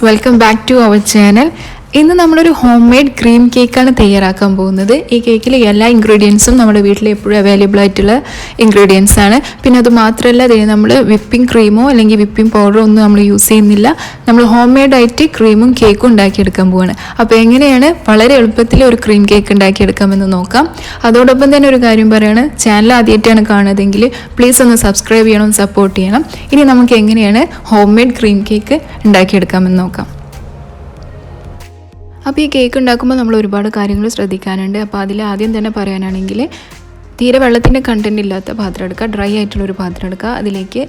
Welcome back to our channel. ഇന്ന് നമ്മളൊരു home made cream കേക്കാണ് തയ്യാറാക്കാൻ പോകുന്നത്. ഈ കേക്കിൽ എല്ലാ ഇൻഗ്രീഡിയൻസും നമ്മുടെ വീട്ടിൽ എപ്പോഴും അവൈലബിൾ ആയിട്ടുള്ള ഇൻഗ്രീഡിയൻസ് ആണ്. പിന്നെ അത് മാത്രമല്ല, അതിന് നമ്മൾ വിപ്പിംഗ് ക്രീമോ അല്ലെങ്കിൽ വിപ്പിംഗ് പൗഡറോ ഒന്നും നമ്മൾ യൂസ് ചെയ്യുന്നില്ല. നമ്മൾ ഹോം മെയ്ഡായിട്ട് ക്രീമും കേക്കും ഉണ്ടാക്കിയെടുക്കാൻ പോവാണ്. അപ്പോൾ എങ്ങനെയാണ് വളരെ എളുപ്പത്തിൽ ഒരു ക്രീം കേക്ക് ഉണ്ടാക്കിയെടുക്കാമെന്ന് നോക്കാം. അതോടൊപ്പം തന്നെ ഒരു കാര്യം പറയുകയാണ്, ചാനൽ ആദ്യമായിട്ടാണ് കാണുന്നതെങ്കിൽ പ്ലീസ് ഒന്ന് സബ്സ്ക്രൈബ് ചെയ്യണം, സപ്പോർട്ട് ചെയ്യണം. ഇനി നമുക്ക് എങ്ങനെയാണ് ഹോം മെയ്ഡ് ക്രീം കേക്ക് ഉണ്ടാക്കിയെടുക്കാമെന്ന് നോക്കാം. അപ്പോൾ ഈ കേക്ക് ഉണ്ടാക്കുമ്പോൾ നമ്മൾ ഒരുപാട് കാര്യങ്ങൾ ശ്രദ്ധിക്കാനുണ്ട്. അപ്പോൾ അതിൽ ആദ്യം തന്നെ പറയാനാണെങ്കിൽ, തീരെ വെള്ളത്തിൻ്റെ കണ്ടൻറ്റ് ഇല്ലാത്ത പാത്രം എടുക്കുക, ഡ്രൈ ആയിട്ടുള്ളൊരു പാത്രം എടുക്കുക. അതിലേക്ക്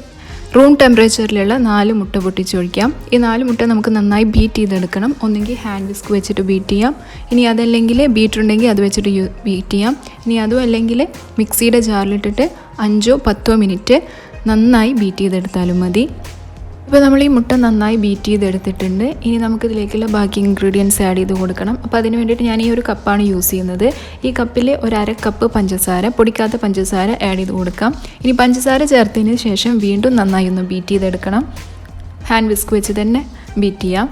റൂം ടെമ്പറേച്ചറിലുള്ള 4 മുട്ട പൊട്ടിച്ചൊഴിക്കാം. ഈ 4 മുട്ട നമുക്ക് നന്നായി ബീറ്റ് ചെയ്തെടുക്കണം. ഒന്നെങ്കിൽ ഹാൻഡ് വിസ്ക് വെച്ചിട്ട് ബീറ്റ് ചെയ്യാം, ഇനി അതല്ലെങ്കിൽ ബീറ്റർ ഉണ്ടെങ്കിൽ അത് വെച്ചിട്ട് ബീറ്റ് ചെയ്യാം. ഇനി അതും അല്ലെങ്കിൽ മിക്സിയുടെ ജാറിലിട്ടിട്ട് 5-10 മിനിറ്റ് നന്നായി ബീറ്റ് ചെയ്തെടുത്താലും മതി. ഇപ്പോൾ നമ്മൾ ഈ മുട്ട നന്നായി ബീറ്റ് ചെയ്തെടുത്തിട്ടുണ്ട്. ഇനി നമുക്കിതിലേക്കുള്ള ബാക്കി ഇൻഗ്രീഡിയൻസ് ആഡ് ചെയ്ത് കൊടുക്കണം. അപ്പോൾ അതിന് വേണ്ടിയിട്ട് ഞാൻ ഈ ഒരു കപ്പാണ് യൂസ് ചെയ്യുന്നത്. ഈ കപ്പിൽ 1/2 കപ്പ് പഞ്ചസാര, പൊടിക്കാത്ത പഞ്ചസാര ആഡ് ചെയ്ത് കൊടുക്കാം. ഇനി പഞ്ചസാര ചേർത്തതിന് ശേഷം വീണ്ടും നന്നായി ഒന്ന് ബീറ്റ് ചെയ്തെടുക്കണം. ഹാൻഡ് വിസ്ക് വെച്ച് തന്നെ ബീറ്റ് ചെയ്യാം.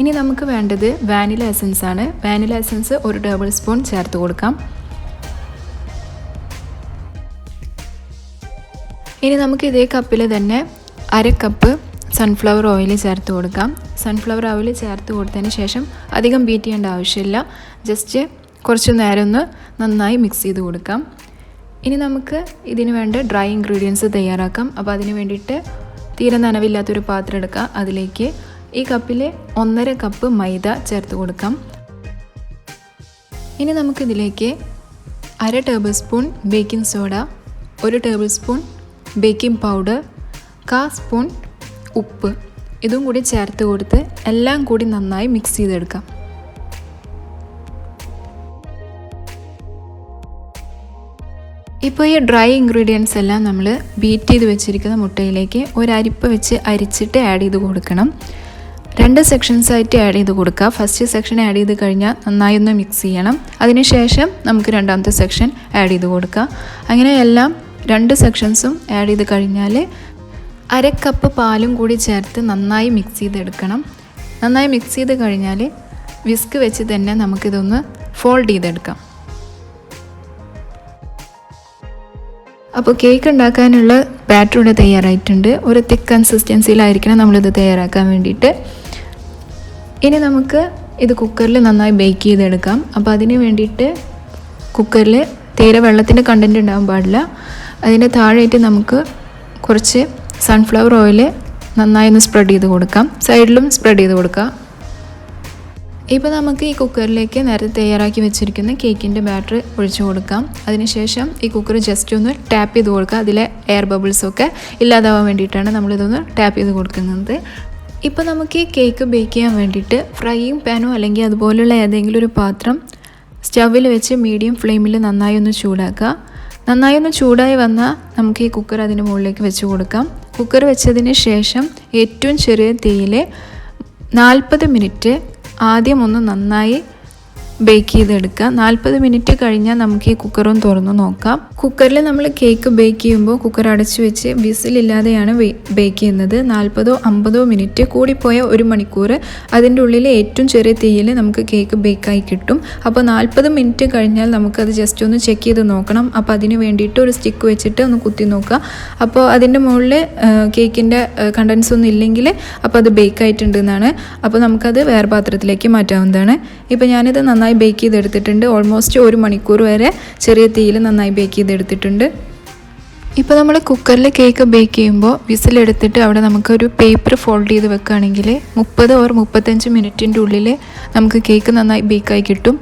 ഇനി നമുക്ക് വേണ്ടത് വാനില എസൻസ് ആണ്. വാനില എസൻസ് 1 ടേബിൾ സ്പൂൺ ചേർത്ത് കൊടുക്കാം. ഇനി നമുക്ക് ഇതേ കപ്പിൽ തന്നെ 1/2 കപ്പ് സൺഫ്ലവർ ഓയിൽ ചേർത്ത് കൊടുക്കാം. സൺഫ്ലവർ ഓയിൽ ചേർത്ത് കൊടുത്തതിന് ശേഷം അധികം ബീറ്റ് ചെയ്യേണ്ട ആവശ്യമില്ല. ജസ്റ്റ് കുറച്ച് നേരം ഒന്ന് നന്നായി മിക്സ് ചെയ്ത് കൊടുക്കാം. ഇനി നമുക്ക് ഇതിന് വേണ്ട ഡ്രൈ ഇൻഗ്രീഡിയൻസ് തയ്യാറാക്കാം. അപ്പോൾ അതിന് വേണ്ടിയിട്ട് തീരെ നനവില്ലാത്തൊരു പാത്രം എടുക്കുക. അതിലേക്ക് ഈ കപ്പിൽ 1.5 കപ്പ് മൈദ ചേർത്ത് കൊടുക്കാം. ഇനി നമുക്കിതിലേക്ക് 1/2 table spoon baking soda, 1 table spoon baking powder, 1/4 spoon ഉപ്പ്, ഇതും കൂടി ചേർത്ത് കൊടുത്ത് എല്ലാം കൂടി നന്നായി മിക്സ് ചെയ്തെടുക്കാം. ഇപ്പോൾ ഈ ഡ്രൈ ഇൻഗ്രീഡിയൻസ് എല്ലാം നമ്മൾ ബീറ്റ് ചെയ്ത് വെച്ചിരിക്കുന്ന മുട്ടയിലേക്ക് ഒരു അരിപ്പ വെച്ച് അരിച്ചിട്ട് ആഡ് ചെയ്ത് കൊടുക്കണം. 2 സെക്ഷൻസായിട്ട് ആഡ് ചെയ്ത് കൊടുക്കുക. ഫസ്റ്റ് സെക്ഷൻ ആഡ് ചെയ്ത് കഴിഞ്ഞാൽ നന്നായി ഒന്ന് മിക്സ് ചെയ്യണം. അതിനുശേഷം നമുക്ക് രണ്ടാമത്തെ സെക്ഷൻ ആഡ് ചെയ്ത് കൊടുക്കുക. അങ്ങനെ എല്ലാം 2 സെക്ഷൻസും ആഡ് ചെയ്ത് കഴിഞ്ഞാൽ 1/2 കപ്പ് പാലും കൂടി ചേർത്ത് നന്നായി മിക്സ് ചെയ്തെടുക്കണം. നന്നായി മിക്സ് ചെയ്ത് കഴിഞ്ഞാൽ വിസ്ക് വെച്ച് തന്നെ നമുക്കിതൊന്ന് ഫോൾഡ് ചെയ്തെടുക്കാം. അപ്പോൾ കേക്ക് ഉണ്ടാക്കാനുള്ള ബാറ്റർ ഇവിടെ തയ്യാറായിട്ടുണ്ട്. ഒരു തിക്ക് കൺസിസ്റ്റൻസിയിലായിരിക്കണം നമ്മളിത് തയ്യാറാക്കാൻ വേണ്ടിയിട്ട്. ഇനി നമുക്ക് ഇത് കുക്കറിൽ നന്നായി ബേക്ക് ചെയ്തെടുക്കാം. അപ്പോൾ അതിന് വേണ്ടിയിട്ട് കുക്കറിൽ തീരെ വെള്ളത്തിൻ്റെ കണ്ടൻറ്റ് ഉണ്ടാകാൻ പാടില്ല. അതിൻ്റെ താഴെയായിട്ട് നമുക്ക് കുറച്ച് സൺഫ്ലവർ ഓയിൽ നന്നായി ഒന്ന് സ്പ്രെഡ് ചെയ്ത് കൊടുക്കാം. സൈഡിലും സ്പ്രെഡ് ചെയ്ത് കൊടുക്കാം. ഇപ്പോൾ നമുക്ക് ഈ കുക്കറിലേക്ക് നേരത്തെ തയ്യാറാക്കി വെച്ചിരിക്കുന്ന കേക്കിൻ്റെ ബാറ്റർ ഒഴിച്ചു കൊടുക്കാം. അതിനുശേഷം ഈ കുക്കർ ജസ്റ്റ് ഒന്ന് ടാപ്പ് ചെയ്ത് കൊടുക്കുക. അതിലെ എയർ ബബിൾസൊക്കെ ഇല്ലാതാവാൻ വേണ്ടിയിട്ടാണ് നമ്മളിതൊന്ന് ടാപ്പ് ചെയ്ത് കൊടുക്കുന്നത്. ഇപ്പോൾ നമുക്ക് ഈ കേക്ക് ബേക്ക് ചെയ്യാൻ വേണ്ടിയിട്ട് ഫ്രൈയിങ് പാനോ അല്ലെങ്കിൽ അതുപോലുള്ള ഏതെങ്കിലും ഒരു പാത്രം സ്റ്റൗവിൽ വെച്ച് മീഡിയം ഫ്ലെയിമിൽ നന്നായി ഒന്ന് ചൂടാക്കുക. നന്നായി ഒന്ന് ചൂടായി വന്നാൽ നമുക്ക് ഈ കുക്കർ അതിന് മുകളിലേക്ക് വെച്ച് കൊടുക്കാം. കുക്കർ വെച്ചതിന് ശേഷം ഏറ്റവും ചെറിയ തീയിൽ 40 മിനിറ്റ് ആദ്യം ഒന്ന് നന്നായി ബേക്ക് ചെയ്തെടുക്കുക. 40 മിനിറ്റ് കഴിഞ്ഞാൽ നമുക്ക് ഈ കുക്കറൊന്ന് തുറന്ന് നോക്കാം. കുക്കറിൽ നമ്മൾ കേക്ക് ബേക്ക് ചെയ്യുമ്പോൾ കുക്കർ അടച്ചു വെച്ച് വിസിലില്ലാതെയാണ് ബേക്ക് ചെയ്യുന്നത്. 40-50 മിനിറ്റ്, കൂടിപ്പോയ 1 മണിക്കൂർ അതിൻ്റെ ഉള്ളിൽ ഏറ്റവും ചെറിയ തീയിൽ നമുക്ക് കേക്ക് ബേക്കായി കിട്ടും. അപ്പോൾ 40 മിനിറ്റ് കഴിഞ്ഞാൽ നമുക്കത് ജസ്റ്റ് ഒന്ന് ചെക്ക് ചെയ്ത് നോക്കണം. അപ്പോൾ അതിന് വേണ്ടിയിട്ട് ഒരു സ്റ്റിക്ക് വെച്ചിട്ട് ഒന്ന് കുത്തി നോക്കുക. അപ്പോൾ അതിൻ്റെ മുകളിൽ കേക്കിൻ്റെ കണ്ടൻസ് ഒന്നും ഇല്ലെങ്കിൽ അപ്പോൾ അത് ബേക്കായിട്ടുണ്ട് എന്നാണ്. അപ്പോൾ നമുക്കത് വേറെ പാത്രത്തിലേക്ക് മാറ്റാവുന്നതാണ്. ഇപ്പോൾ ഞാനിത് നന്നായി ബേക്ക് ചെയ്തെടുത്തിട്ടുണ്ട്. ഓൾമോസ്റ്റ് 1 മണിക്കൂർ വരെ ചെറിയ തീയിൽ നന്നായി ബേക്ക് ചെയ്തെടുത്തിട്ടുണ്ട്. ഇപ്പോൾ നമ്മൾ കുക്കറിൽ കേക്ക് ബേക്ക് ചെയ്യുമ്പോൾ വിസിലെടുത്തിട്ട് അവിടെ നമുക്കൊരു പേപ്പർ ഫോൾഡ് ചെയ്ത് വെക്കുകയാണെങ്കിൽ 30-35 മിനിറ്റിൻ്റെ ഉള്ളിൽ നമുക്ക് കേക്ക് നന്നായി ബേക്കായി കിട്ടും.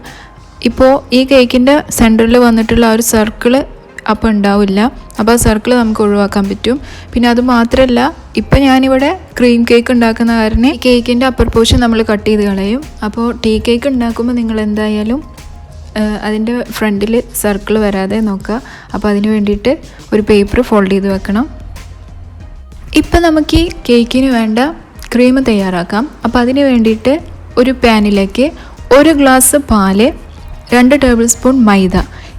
ഇപ്പോൾ ഈ കേക്കിൻ്റെ സെൻറ്ററിൽ വന്നിട്ടുള്ള ആ ഒരു സർക്കിള് അപ്പോൾ ഉണ്ടാവില്ല. അപ്പോൾ ആ സർക്കിൾ നമുക്ക് ഒഴിവാക്കാൻ പറ്റും. പിന്നെ അത് മാത്രമല്ല, ഇപ്പം ഞാനിവിടെ ക്രീം കേക്ക് ഉണ്ടാക്കുന്ന കാരണം ഈ കേക്കിൻ്റെ അപ്പർ പോർഷൻ നമ്മൾ കട്ട് ചെയ്ത് കളയും. അപ്പോൾ ടീ കേക്ക് ഉണ്ടാക്കുമ്പോൾ നിങ്ങൾ എന്തായാലും അതിൻ്റെ ഫ്രണ്ടിൽ സർക്കിൾ വരാതെ നോക്കുക. അപ്പോൾ അതിന് വേണ്ടിയിട്ട് ഒരു പേപ്പർ ഫോൾഡ് ചെയ്ത് വെക്കണം. ഇപ്പം നമുക്ക് ഈ കേക്കിന് വേണ്ട ക്രീം തയ്യാറാക്കാം. അപ്പോൾ അതിന് വേണ്ടിയിട്ട് ഒരു പാനിലേക്ക് 1 ഗ്ലാസ് പാല്, 2 ടേബിൾ സ്പൂൺ മൈദ,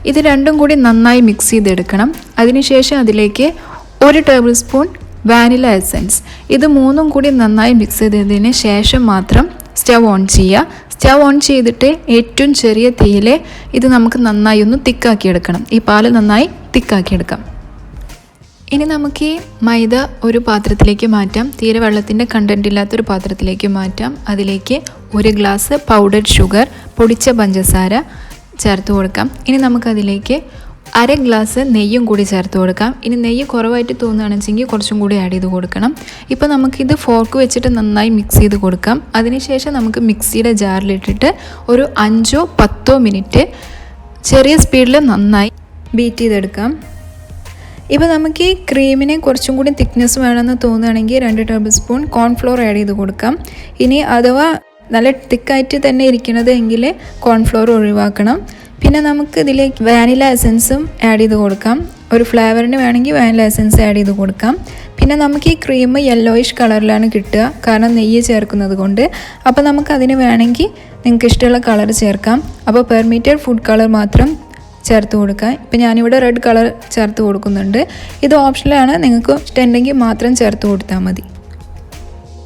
ഇത് രണ്ടും കൂടി നന്നായി മിക്സ് ചെയ്തെടുക്കണം. അതിനുശേഷം അതിലേക്ക് 1 ടേബിൾ സ്പൂൺ വാനില എസൻസ്. ഇത് മൂന്നും കൂടി നന്നായി മിക്സ് ചെയ്തതിന് ശേഷം മാത്രം സ്റ്റവ് ഓൺ ചെയ്യുക. സ്റ്റവ് ഓൺ ചെയ്തിട്ട് ഏറ്റവും ചെറിയ തീയിൽ ഇത് നമുക്ക് നന്നായി ഒന്ന് തിക്കാക്കിയെടുക്കണം. ഈ പാല് നന്നായി തിക്കാക്കിയെടുക്കാം. ഇനി നമുക്ക് ഈ മൈദ ഒരു പാത്രത്തിലേക്ക് മാറ്റാം. തീരെ വെള്ളത്തിൻ്റെ കണ്ടൻറ് ഇല്ലാത്തൊരു പാത്രത്തിലേക്ക് മാറ്റാം. അതിലേക്ക് 1 ഗ്ലാസ് പൗഡർഡ് ഷുഗർ, പൊടിച്ച പഞ്ചസാര ചേർത്ത് കൊടുക്കാം. ഇനി നമുക്കതിലേക്ക് 1/2 ഗ്ലാസ് നെയ്യും കൂടി ചേർത്ത് കൊടുക്കാം. ഇനി നെയ്യ് കുറവായിട്ട് തോന്നുകയാണെന്നുവെച്ചെങ്കിൽ കുറച്ചും കൂടി ആഡ് ചെയ്ത് കൊടുക്കണം. ഇപ്പോൾ നമുക്കിത് ഫോർക്ക് വെച്ചിട്ട് നന്നായി മിക്സ് ചെയ്ത് കൊടുക്കാം. അതിനുശേഷം നമുക്ക് മിക്സിയുടെ ജാറിലിട്ടിട്ട് ഒരു 5-10 മിനിറ്റ് ചെറിയ സ്പീഡിൽ നന്നായി ബീറ്റ് ചെയ്തെടുക്കാം. ഇപ്പോൾ നമുക്ക് ഈ ക്രീമിനെ കുറച്ചും കൂടി തിക്നെസ് വേണമെന്ന് തോന്നുകയാണെങ്കിൽ 2 ടേബിൾ സ്പൂൺ കോൺഫ്ലോർ ആഡ് ചെയ്ത് കൊടുക്കാം. ഇനി അഥവാ നല്ല തിക്കായിട്ട് തന്നെ ഇരിക്കുന്നത് എങ്കിൽ കോൺഫ്ലോർ ഒഴിവാക്കണം. പിന്നെ നമുക്ക് ഇതിലേക്ക് വാനില എസൻസും ആഡ് ചെയ്ത് കൊടുക്കാം. ഒരു ഫ്ലേവറിന് വേണമെങ്കിൽ വാനില എസൻസ് ആഡ് ചെയ്ത് കൊടുക്കാം. പിന്നെ നമുക്ക് ഈ ക്രീം യെല്ലോയിഷ് കളറിലാണ് കിട്ടുക, കാരണം നെയ്യ് ചേർക്കുന്നത് കൊണ്ട്. അപ്പോൾ നമുക്കതിന് വേണമെങ്കിൽ നിങ്ങൾക്ക് ഇഷ്ടമുള്ള കളർ ചേർക്കാം. അപ്പോൾ പെർമിറ്റഡ് ഫുഡ് കളർ മാത്രം ചേർത്ത് കൊടുക്കുക. ഇപ്പം ഞാനിവിടെ റെഡ് കളർ ചേർത്ത് കൊടുക്കുന്നുണ്ട്. ഇത് ഓപ്ഷനിലാണ്, നിങ്ങൾക്ക് ഇഷ്ടമുണ്ടെങ്കിൽ മാത്രം ചേർത്ത് കൊടുത്താൽ മതി.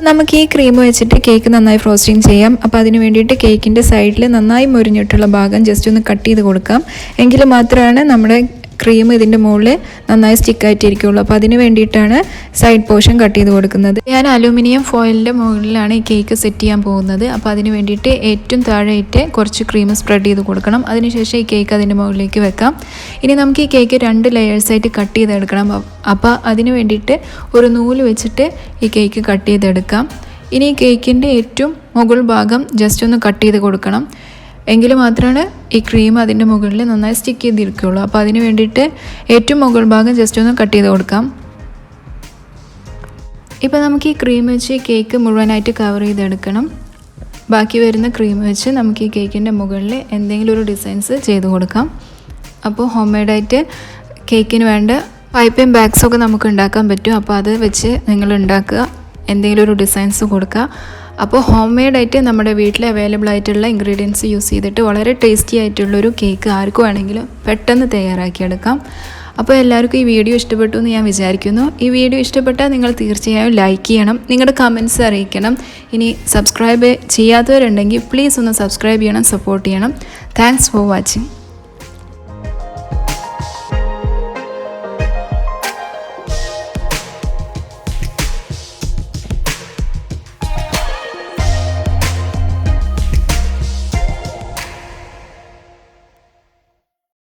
നമുക്ക് ഈ ക്രീം വെച്ചിട്ട് കേക്ക് നന്നായി ഫ്രോസ്റ്റിംഗ് ചെയ്യാം. അപ്പോൾ അതിന് വേണ്ടിയിട്ട് കേക്കിൻ്റെ സൈഡിൽ നന്നായി മുരിഞ്ഞിട്ടുള്ള ഭാഗം ജസ്റ്റ് ഒന്ന് കട്ട് ചെയ്ത് കൊടുക്കാം. എങ്കിൽ മാത്രമാണ് നമ്മുടെ ക്രീം ഇതിൻ്റെ മുകളിൽ നന്നായി സ്റ്റിക്കായിട്ടിരിക്കുള്ളൂ. അപ്പോൾ അതിന് വേണ്ടിയിട്ടാണ് സൈഡ് പോർഷൻ കട്ട് ചെയ്ത് കൊടുക്കുന്നത്. ഞാൻ അലൂമിനിയം ഫോയിലിൻ്റെ മുകളിലാണ് ഈ കേക്ക് സെറ്റ് ചെയ്യാൻ പോകുന്നത്. അപ്പോൾ അതിന് വേണ്ടിയിട്ട് ഏറ്റവും താഴെയിട്ട് കുറച്ച് ക്രീം സ്പ്രെഡ് ചെയ്ത് കൊടുക്കണം. അതിനുശേഷം ഈ കേക്ക് അതിൻ്റെ മുകളിലേക്ക് വെക്കാം. ഇനി നമുക്ക് ഈ കേക്ക് 2 ലെയേഴ്സായിട്ട് കട്ട് ചെയ്തെടുക്കണം. അപ്പോൾ അതിന് വേണ്ടിയിട്ട് ഒരു നൂല് വെച്ചിട്ട് ഈ കേക്ക് കട്ട് ചെയ്തെടുക്കാം. ഇനി ഈ കേക്കിൻ്റെ ഏറ്റവും മുകൾ ഭാഗം ജസ്റ്റ് ഒന്ന് കട്ട് ചെയ്ത് കൊടുക്കണം. എങ്കിൽ മാത്രമാണ് ഈ ക്രീം അതിൻ്റെ മുകളിൽ നന്നായി സ്റ്റിക്ക് ചെയ്തിരിക്കുകയുള്ളൂ. അപ്പോൾ അതിന് വേണ്ടിയിട്ട് ഏറ്റവും മുകൾ ഭാഗം ജസ്റ്റ് ഒന്ന് കട്ട് ചെയ്ത് കൊടുക്കാം. ഇപ്പോൾ നമുക്ക് ഈ ക്രീം വെച്ച് കേക്ക് മുഴുവനായിട്ട് കവർ ചെയ്തെടുക്കണം. ബാക്കി വരുന്ന ക്രീം വെച്ച് നമുക്ക് ഈ കേക്കിൻ്റെ മുകളിൽ എന്തെങ്കിലും ഒരു ഡിസൈൻസ് ചെയ്ത് കൊടുക്കാം. അപ്പോൾ ഹോം മെയ്ഡായിട്ട് കേക്കിന് വേണ്ട പൈപ്പും ബാഗ്സൊക്കെ നമുക്ക് ഉണ്ടാക്കാൻ പറ്റും. അപ്പോൾ അത് വെച്ച് നിങ്ങൾ ഉണ്ടാക്കുക, എന്തെങ്കിലും ഒരു ഡിസൈൻസ് കൊടുക്കുക. അപ്പോൾ ഹോം മെയ്ഡായിട്ട് നമ്മുടെ വീട്ടിൽ അവൈലബിൾ ആയിട്ടുള്ള ഇൻഗ്രീഡിയൻസ് യൂസ് ചെയ്തിട്ട് വളരെ ടേസ്റ്റി ആയിട്ടുള്ളൊരു കേക്ക് ആർക്കും വേണമെങ്കിലും പെട്ടെന്ന് തയ്യാറാക്കിയെടുക്കാം. അപ്പോൾ എല്ലാവർക്കും ഈ വീഡിയോ ഇഷ്ടപ്പെട്ടു എന്ന് ഞാൻ വിചാരിക്കുന്നു. ഈ വീഡിയോ ഇഷ്ടപ്പെട്ടാൽ നിങ്ങൾ തീർച്ചയായും ലൈക്ക് ചെയ്യണം, നിങ്ങളുടെ കമൻറ്റ്സ് അറിയിക്കണം. ഇനി സബ്സ്ക്രൈബ് ചെയ്യാത്തവരുണ്ടെങ്കിൽ പ്ലീസ് ഒന്ന് സബ്സ്ക്രൈബ് ചെയ്യണം, സപ്പോർട്ട് ചെയ്യണം. Thanks for watching.